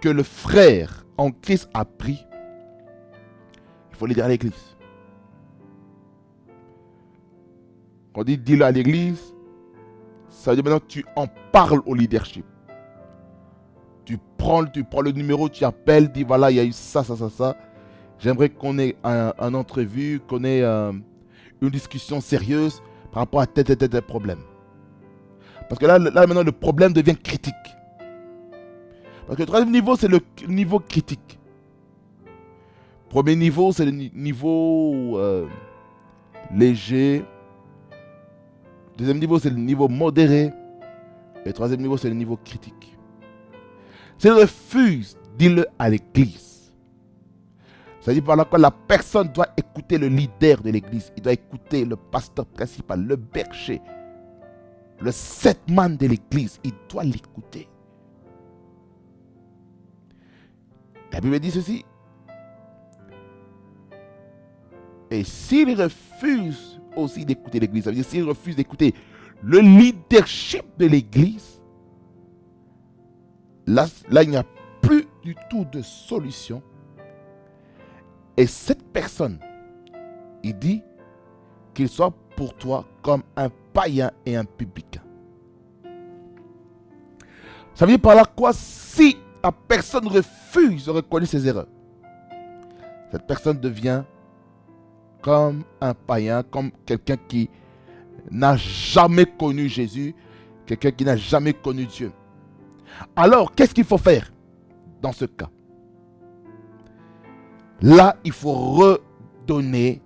que le frère en Christ a pris, il faut les dire à l'église. Quand on dit dis-le à l'église, ça veut dire maintenant tu en parles au leadership. Tu prends le numéro, tu appelles, dis voilà, il y a eu ça. J'aimerais qu'on ait un entrevue, qu'on ait une discussion sérieuse par rapport à tel problème. Parce que là maintenant, le problème devient critique. Parce que le troisième niveau, c'est le niveau critique. Premier niveau, c'est le niveau léger. Deuxième niveau, c'est le niveau modéré. Et le troisième niveau, c'est le niveau critique. S'il refuse, dis-le à l'église. Ça dit par là que la personne doit écouter le leader de l'église. Il doit écouter le pasteur principal, le berger, le setman de l'église. Il doit l'écouter. La Bible dit ceci. Et s'il refuse aussi d'écouter l'église, ça veut dire s'il refuse d'écouter le leadership de l'église, Là, il n'y a plus du tout de solution. Et cette personne, il dit qu'il soit pour toi comme un païen et un publicain. Ça veut dire par là quoi? Si la personne refuse de reconnaître ses erreurs, cette personne devient comme un païen, comme quelqu'un qui n'a jamais connu Jésus, quelqu'un qui n'a jamais connu Dieu. Alors, qu'est-ce qu'il faut faire dans ce cas? Là, il faut redonner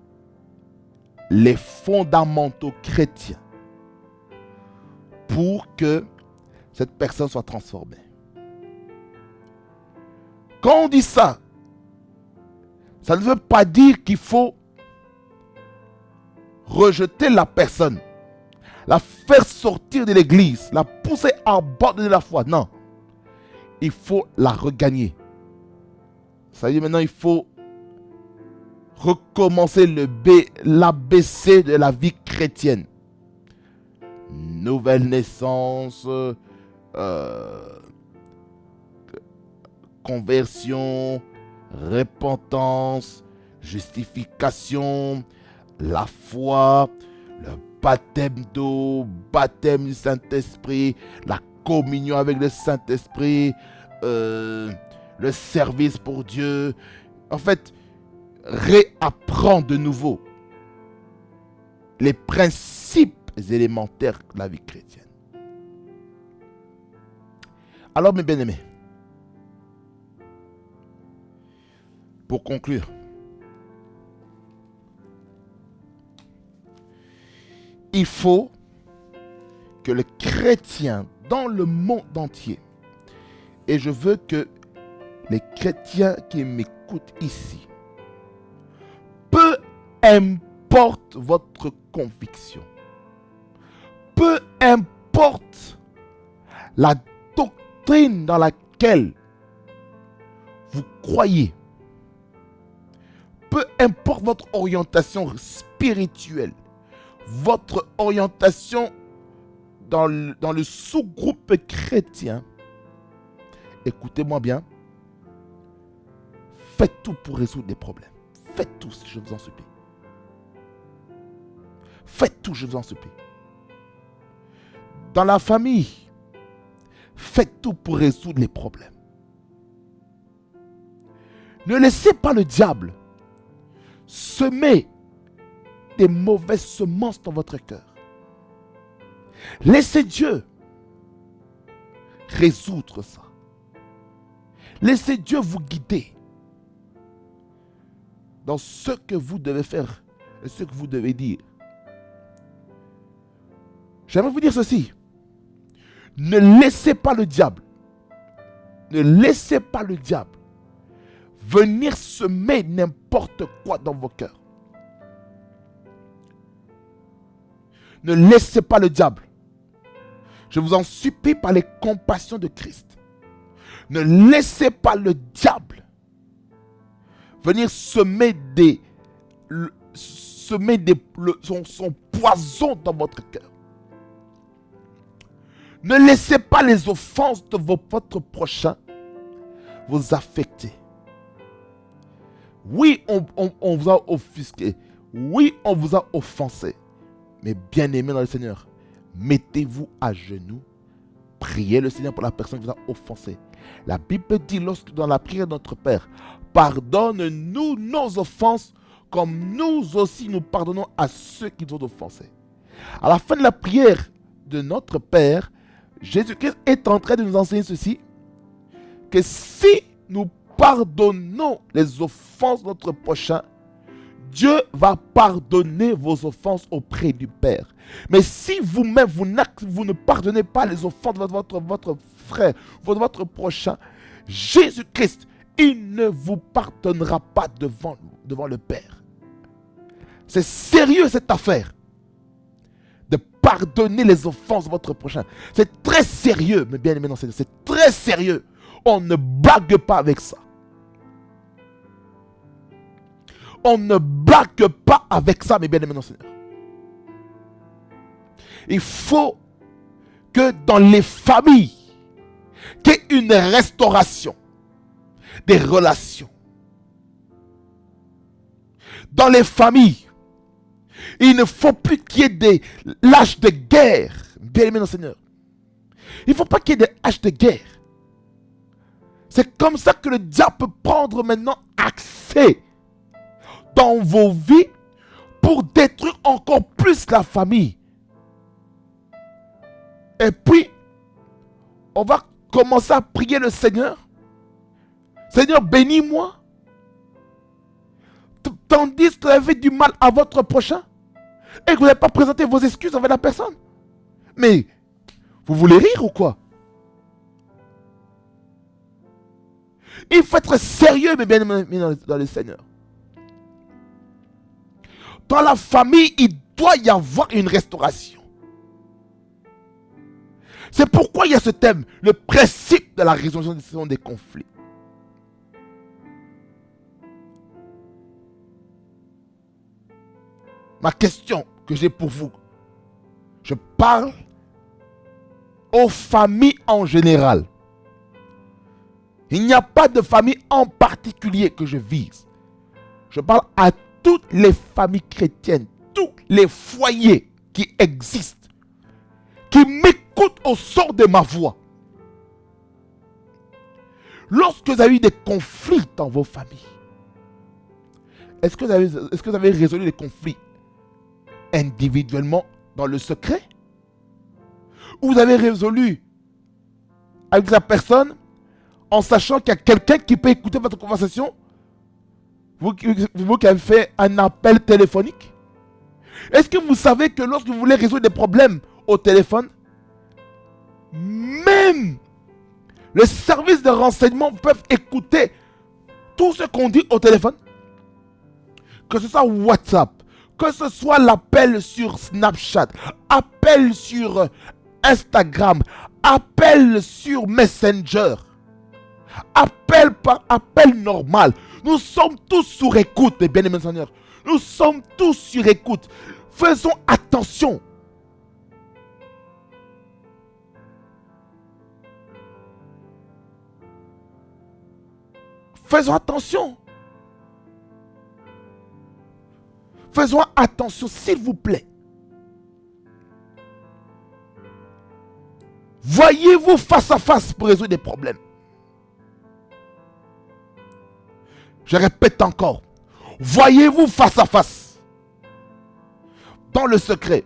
les fondamentaux chrétiens pour que cette personne soit transformée. Quand on dit ça, ça ne veut pas dire qu'il faut rejeter la personne, la faire sortir de l'église, la pousser à abandonner la foi. Non, il faut la regagner. Ça veut dire maintenant il faut recommencer l'ABC de la vie chrétienne. Nouvelle naissance, conversion, repentance, justification, la foi, le baptême d'eau, baptême du Saint-Esprit, la communion avec le Saint-Esprit, le service pour Dieu. En fait, réapprendre de nouveau les principes élémentaires de la vie chrétienne. Alors, mes bien-aimés, pour conclure, il faut que les chrétiens dans le monde entier, et je veux que les chrétiens qui m'écoutent ici, peu importe votre conviction, peu importe la doctrine dans laquelle vous croyez, peu importe votre orientation spirituelle, votre orientation dans le sous-groupe chrétien, écoutez-moi bien, faites tout pour résoudre les problèmes. Faites tout, je vous en supplie. Faites tout, je vous en supplie. Dans la famille, faites tout pour résoudre les problèmes. Ne laissez pas le diable semer des mauvaises semences dans votre cœur. Laissez Dieu résoudre ça. Laissez Dieu vous guider dans ce que vous devez faire et ce que vous devez dire. J'aimerais vous dire ceci. Ne laissez pas le diable, venir semer n'importe quoi dans vos cœurs. Ne laissez pas le diable, je vous en supplie par les compassions de Christ, ne laissez pas le diable venir semer son poison dans votre cœur. Ne laissez pas les offenses de votre prochain vous affecter. Oui, on vous a offusqué. Oui, on vous a offensé. Mais bien aimé dans le Seigneur, mettez-vous à genoux. Priez le Seigneur pour la personne qui vous a offensé. La Bible dit, lorsque dans la prière de notre Père, pardonne-nous nos offenses comme nous aussi nous pardonnons à ceux qui nous ont offensés. À la fin de la prière de notre Père, Jésus-Christ est en train de nous enseigner ceci, que si nous pardonnons les offenses de notre prochain, Dieu va pardonner vos offenses auprès du Père. Mais si vous-même, vous ne pardonnez pas les offenses de votre frère, de votre prochain, Jésus-Christ, il ne vous pardonnera pas devant le Père. C'est sérieux cette affaire de pardonner les offenses de votre prochain. C'est très sérieux, mes bien-aimés dans Seigneur. C'est très sérieux. On ne blague pas avec ça. On ne blague pas avec ça, mes bien-aimés dans le Seigneur. Il faut que dans les familles, qu'il y ait une restauration des relations. Dans les familles, il ne faut plus qu'il y ait des lâches de guerre. Bien aimé dans le Seigneur. Il ne faut pas qu'il y ait des haches de guerre. C'est comme ça que le diable peut prendre maintenant accès dans vos vies pour détruire encore plus la famille. Et puis, on va commencer à prier le Seigneur. Seigneur, bénis-moi. Tandis que vous avez fait du mal à votre prochain et que vous n'avez pas présenté vos excuses envers la personne. Mais, vous voulez rire ou quoi? Il faut être sérieux, mais bien dans le Seigneur. Dans la famille, il doit y avoir une restauration. C'est pourquoi il y a ce thème, le principe de la résolution des conflits. Ma question que j'ai pour vous, je parle aux familles en général. Il n'y a pas de famille en particulier que je vise. Je parle à toutes les familles chrétiennes, tous les foyers qui existent, qui m'écoutent au son de ma voix. Lorsque vous avez eu des conflits dans vos familles, est-ce que vous avez résolu les conflits individuellement dans le secret? Ou vous avez résolu avec la personne en sachant qu'il y a quelqu'un qui peut écouter votre conversation? Vous qui avez fait un appel téléphonique? Est-ce que vous savez que lorsque vous voulez résoudre des problèmes au téléphone, même les services de renseignement peuvent écouter tout ce qu'on dit au téléphone? Que ce soit WhatsApp, que ce soit l'appel sur Snapchat, appel sur Instagram, appel sur Messenger, appel par appel normal. Nous sommes tous sur écoute, mes bien-aimés Seigneur. Nous sommes tous sur écoute. Faisons attention. Faisons attention. Faisons attention, s'il vous plaît. Voyez-vous face à face pour résoudre des problèmes. Je répète encore. Voyez-vous face à face. Dans le secret.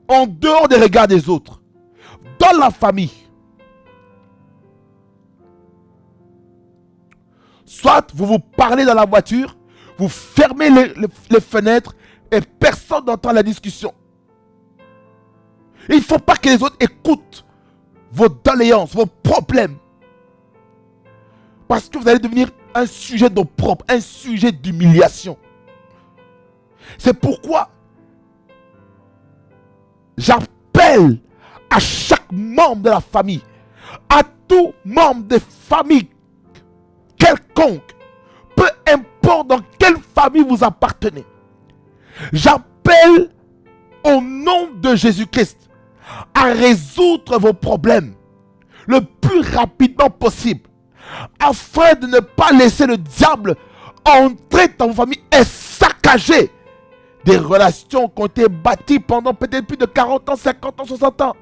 En dehors des regards des autres. Dans la famille. Soit vous vous parlez dans la voiture. Vous fermez les fenêtres. Et personne n'entend la discussion. Il ne faut pas que les autres écoutent vos doléances, vos problèmes. Parce que vous allez devenir un sujet d'opprobre, un sujet d'humiliation. C'est pourquoi j'appelle à chaque membre de la famille, à tout membre de famille quelconque, peu importe dans quelle famille vous appartenez. J'appelle au nom de Jésus-Christ à résoudre vos problèmes le plus rapidement possible, afin de ne pas laisser le diable entrer dans vos familles et saccager des relations qui ont été bâties pendant peut-être plus de 40 ans, 50 ans, 60 ans.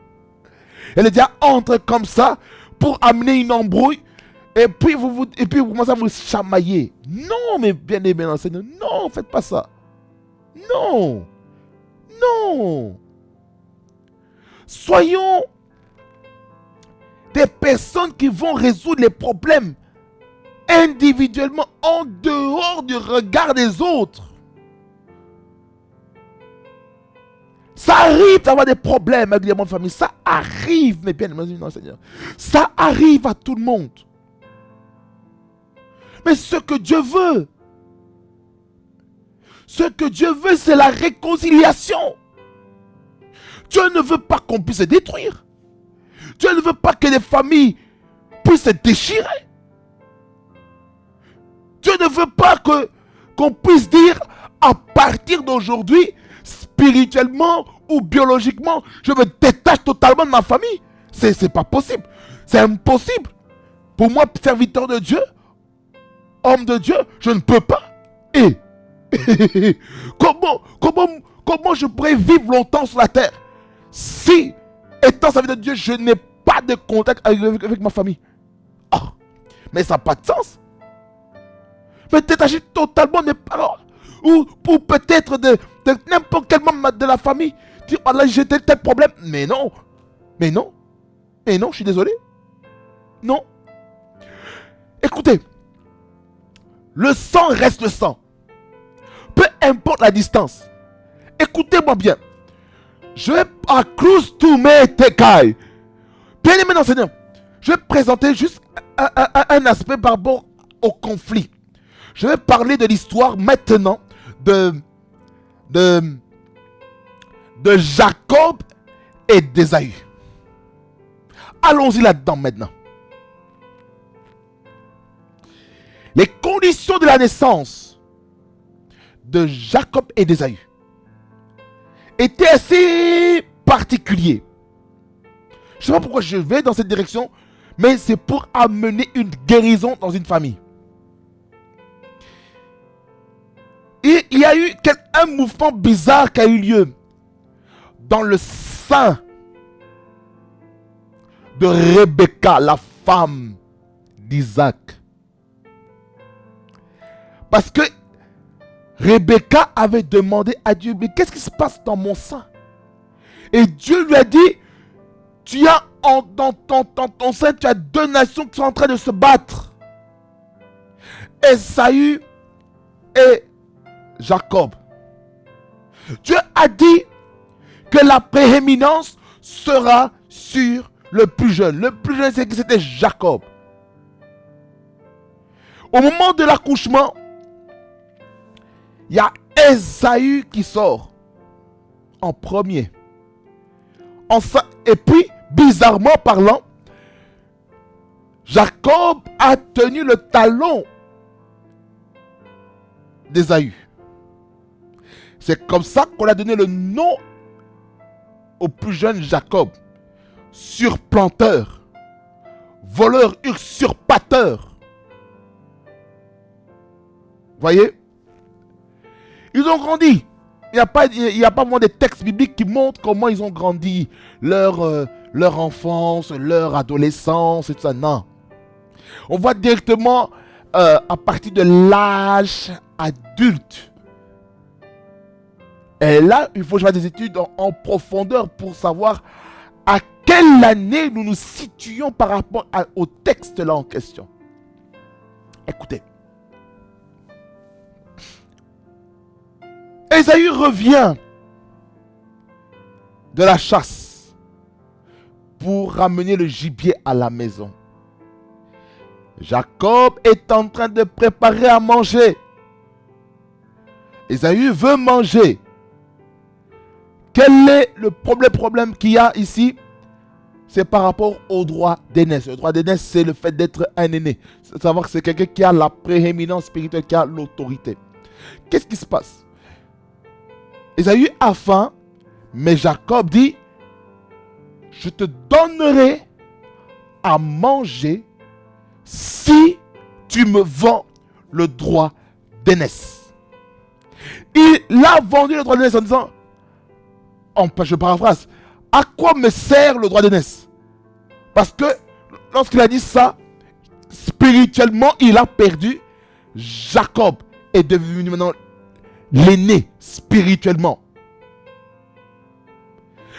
Et le diable entre comme ça pour amener une embrouille et puis vous commencez à vous chamailler. Non, mes bien-aimés dans le Seigneur, non, faites pas ça. Non. Non. Soyons des personnes qui vont résoudre les problèmes individuellement en dehors du regard des autres. Ça arrive d'avoir des problèmes avec les membres de famille. Ça arrive, mes bien-aimés dans le Seigneur. Ça arrive à tout le monde. Mais ce que Dieu veut, c'est la réconciliation. Dieu ne veut pas qu'on puisse se détruire. Dieu ne veut pas que les familles puissent se déchirer. Dieu ne veut pas qu'on puisse dire à partir d'aujourd'hui, spirituellement ou biologiquement, je me détache totalement de ma famille. C'est pas possible. C'est impossible. Pour moi, serviteur de Dieu, homme de Dieu, je ne peux pas. Et comment je pourrais vivre longtemps sur la terre si, étant serviteur de Dieu, je n'ai pas de contact avec ma famille? Oh, mais ça n'a pas de sens. Mais détacher totalement mes parents, ou peut-être de n'importe quel membre de la famille, dire, oh là, j'ai tel problème. Mais non, je suis désolé. Non. Écoutez, le sang reste le sang. Peu importe la distance. Écoutez-moi bien. Je vais à Cruz to me tekai. Bien aimé dans le Seigneur, je vais présenter juste un aspect par rapport au conflit. Je vais parler de l'histoire maintenant de Jacob et d'Ésaü. Allons-y là-dedans maintenant. Les conditions de la naissance de Jacob et d'Ésaü étaient assez particulières. Je ne sais pas pourquoi je vais dans cette direction, mais c'est pour amener une guérison dans une famille. Et il y a eu un mouvement bizarre qui a eu lieu dans le sein de Rebecca, la femme d'Isaac. Parce que Rebecca avait demandé à Dieu, mais qu'est-ce qui se passe dans mon sein? Et Dieu lui a dit, tu as dans ton sein, tu as deux nations qui sont en train de se battre. Ésaü et Jacob. Dieu a dit que la prééminence sera sur le plus jeune. Le plus jeune, c'était Jacob. Au moment de l'accouchement, il y a Ésaü qui sort en premier. Et puis, bizarrement parlant, Jacob a tenu le talon d'Ésaü. C'est comme ça qu'on a donné le nom au plus jeune Jacob. Surplanteur, voleur, usurpateur. Voyez? Ils ont grandi. Il n'y a pas vraiment des textes bibliques qui montrent comment ils ont grandi. Leur enfance, leur adolescence et tout ça. Non. On voit directement à partir de l'âge adulte. Et là, il faut faire des études en profondeur pour savoir à quelle année nous nous situons par rapport au texte là en question. Écoutez. Ésaü revient de la chasse pour ramener le gibier à la maison. Jacob est en train de préparer à manger. Ésaü veut manger. Quel est le problème qu'il y a ici? C'est par rapport au droit d'aînesse. Le droit d'aînesse, c'est le fait d'être un aîné. C'est savoir que c'est quelqu'un qui a la prééminence spirituelle, qui a l'autorité. Qu'est-ce qui se passe? Ésaü a faim, mais Jacob dit, je te donnerai à manger si tu me vends le droit d'aînesse. Il a vendu le droit d'aînesse en disant, je paraphrase, à quoi me sert le droit d'aînesse? Parce que lorsqu'il a dit ça, spirituellement, il a perdu. Jacob est devenu maintenant l'aîné spirituellement.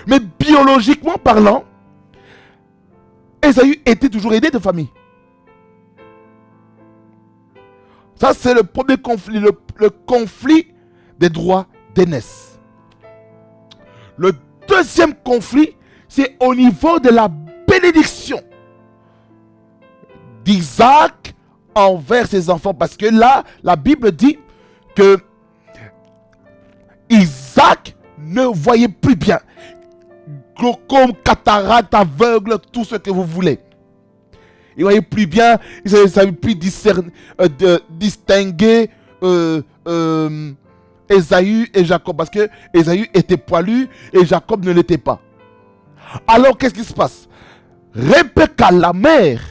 Mais biologiquement parlant, Ésaü était toujours aîné de famille. Ça, c'est le premier conflit, le conflit des droits d'aînesse. Le deuxième conflit, c'est au niveau de la bénédiction d'Isaac envers ses enfants. Parce que là, la Bible dit que Isaac ne voyait plus bien. Glaucome, cataracte, aveugle, tout ce que vous voulez. Il ne voyait plus bien, il ne savait plus distinguer Ésaü et Jacob. Parce que Ésaü était poilu et Jacob ne l'était pas. Alors qu'est-ce qui se passe? Rebecca, la mère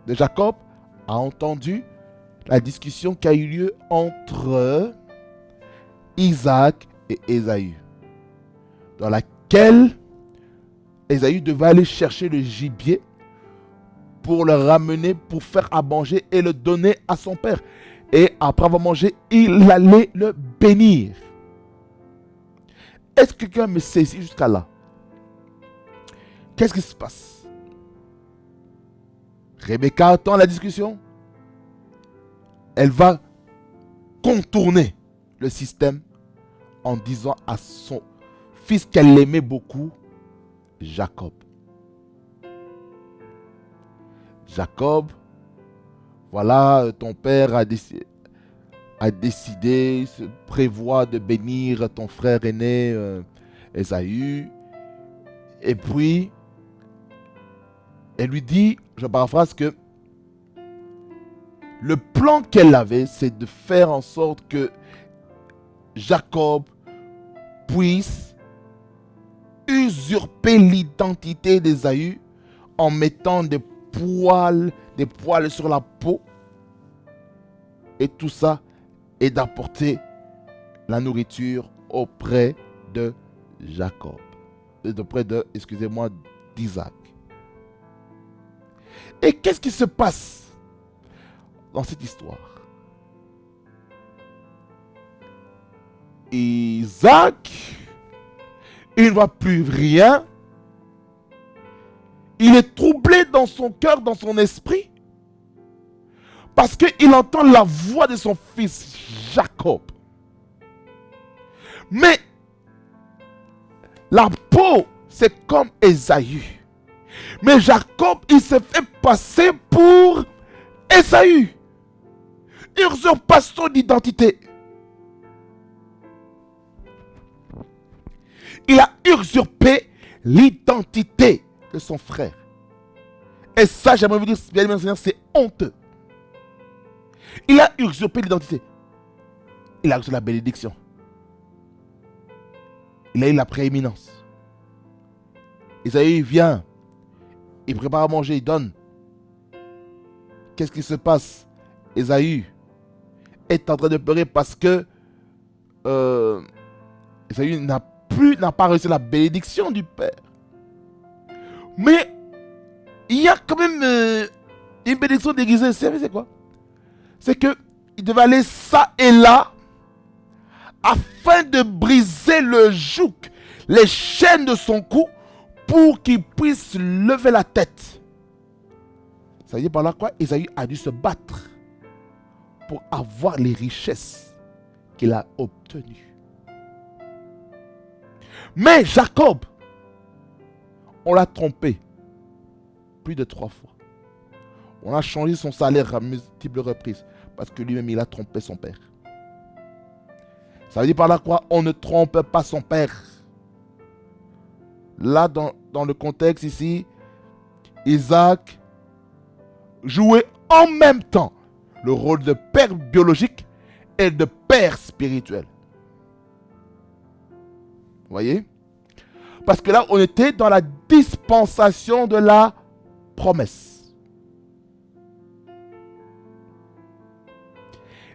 de Jacob, a entendu la discussion qui a eu lieu entre Isaac et Ésaü, dans laquelle Ésaü devait aller chercher le gibier pour le ramener, pour faire à manger et le donner à son père. Et après avoir mangé, il allait le bénir. Est-ce que quelqu'un me saisit jusqu'à là? Qu'est-ce qui se passe? Rebecca attend la discussion. Elle va contourner le système en disant à son fils qu'elle aimait beaucoup, Jacob. Jacob, voilà, ton père a décidé, se prévoit de bénir ton frère aîné Ésaü. Et puis, elle lui dit, je paraphrase, que le plan qu'elle avait, c'est de faire en sorte que Jacob puisse usurper l'identité d'Ésaü en mettant des poils sur la peau et tout ça, et d'apporter la nourriture auprès de Jacob, auprès de, d'Isaac. Et qu'est-ce qui se passe dans cette histoire? Isaac, il ne voit plus rien. Il est troublé dans son cœur, dans son esprit, parce qu'il entend la voix de son fils Jacob. Mais la peau, c'est comme Ésaü. Mais Jacob, il se fait passer pour Ésaü. Usurpation d'identité. Il a usurpé l'identité de son frère. Et ça, j'aimerais vous dire, bien aimé Seigneur, c'est honteux. Il a usurpé l'identité. Il a reçu la bénédiction. Il a eu la prééminence. Ésaü vient. Il prépare à manger, il donne. Qu'est-ce qui se passe? Ésaü est en train de pleurer parce que Ésaü n'a pas reçu la bénédiction du Père. Mais il y a quand même une bénédiction déguisée. Vous savez c'est quoi? C'est qu'il devait aller ça et là afin de briser le joug, les chaînes de son cou, pour qu'il puisse lever la tête. Ça veut dire par là quoi? Ésaü a dû se battre pour avoir les richesses qu'il a obtenues. Mais Jacob, on l'a trompé plus de 3 fois. On a changé son salaire à multiples reprises parce que lui-même il a trompé son père. Ça veut dire par là quoi? On ne trompe pas son père. Là, dans le contexte ici, Isaac jouait en même temps le rôle de père biologique et de père spirituel. Vous voyez? Parce que là, on était dans la dispensation de la promesse.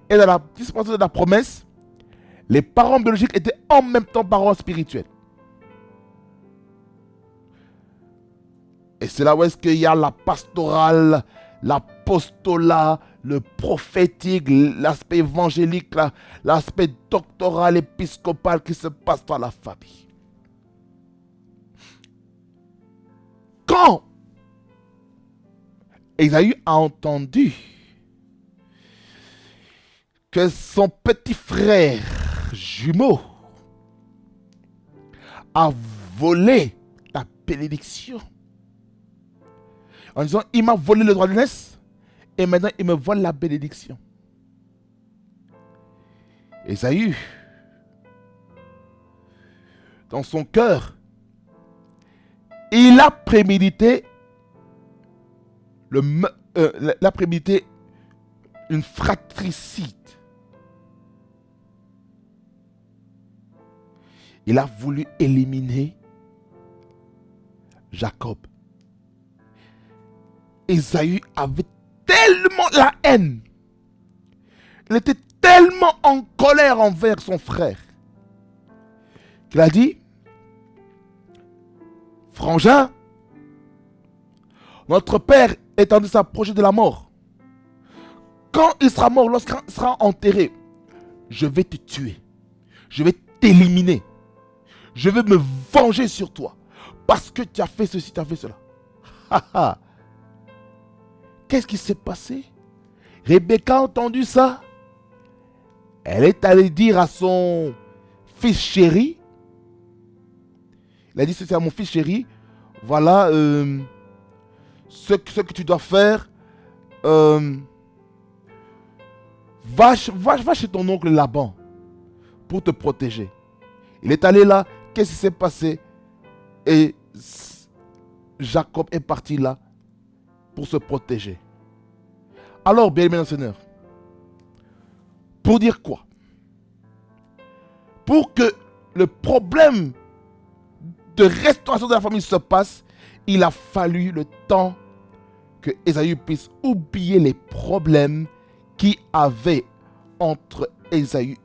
Et dans la dispensation de la promesse, les parents biologiques étaient en même temps parents spirituels. Et c'est là où est-ce qu'il y a la pastorale, l'apostolat, le prophétique, l'aspect évangélique, l'aspect doctoral, épiscopal qui se passe dans la famille. Quand Ésaü a entendu que son petit frère jumeau a volé la bénédiction, en disant, il m'a volé le droit de naissance et maintenant il me vole la bénédiction. Ésaü, dans son cœur, il a prémédité une fratricide. Il a voulu éliminer Jacob. Ésaü avait tellement la haine. Il était tellement en colère envers son frère qu'il a dit, frangin, notre père est en train de s'approcher de la mort. Quand il sera mort, lorsqu'il sera enterré, je vais te tuer. Je vais t'éliminer. Je vais me venger sur toi. Parce que tu as fait ceci, tu as fait cela. Qu'est-ce qui s'est passé? Rebecca a entendu ça. Elle est allée dire à son fils chéri. Il a dit, c'est à mon fils chéri. Voilà ce que tu dois faire. Va chez ton oncle Laban pour te protéger. Il est allé là. Qu'est-ce qui s'est passé? Et Jacob est parti là pour se protéger. Alors, bien aimé Seigneur, pour dire quoi? Pour que le problème de restauration de la famille se passe, il a fallu le temps que Ésaü puisse oublier les problèmes qu'il avait entre Ésaü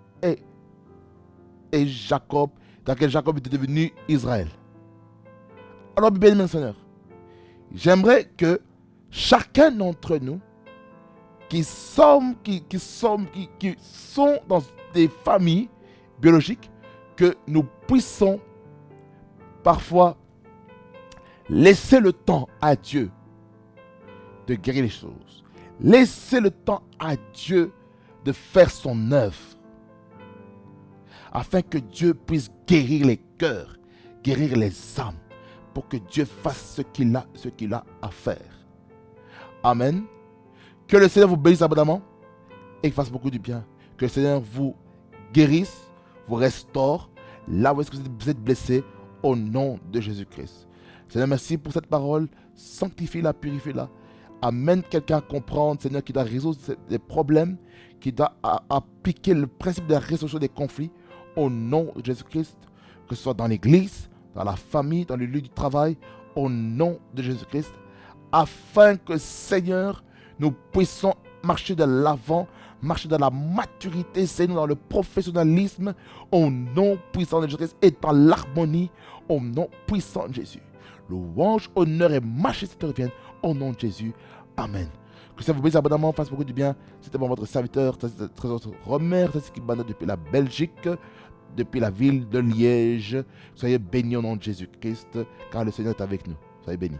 et Jacob, dans lequel Jacob était devenu Israël. Alors, bien aimé Seigneur, j'aimerais que chacun d'entre nous qui sont dans des familles biologiques, que nous puissions parfois laisser le temps à Dieu de guérir les choses. Laisser le temps à Dieu de faire son œuvre. Afin que Dieu puisse guérir les cœurs, guérir les âmes, pour que Dieu fasse ce qu'il a à faire. Amen. Que le Seigneur vous bénisse abondamment et qu'il fasse beaucoup de bien. Que le Seigneur vous guérisse, vous restaure là où est-ce que vous êtes blessé, au nom de Jésus-Christ. Seigneur, merci pour cette parole. Sanctifie-la, purifie-la. Amène quelqu'un à comprendre, Seigneur, qui doit résoudre des problèmes, qui doit appliquer le principe de la résolution des conflits au nom de Jésus-Christ, que ce soit dans l'église, dans la famille, dans le lieu du travail, au nom de Jésus-Christ, afin que, Seigneur, nous puissions marcher de l'avant, marcher dans la maturité, Seigneur, dans le professionnalisme, au nom puissant de Jésus-Christ, et dans l'harmonie, au nom puissant de Jésus. Louange, honneur et majesté te reviennent, au nom de Jésus. Amen. Que ça vous bénisse abondamment, fasse beaucoup du bien. C'était pour votre serviteur, Trésor Romer, qui banane depuis la Belgique, depuis la ville de Liège. Soyez bénis au nom de Jésus-Christ, car le Seigneur est avec nous. Soyez bénis.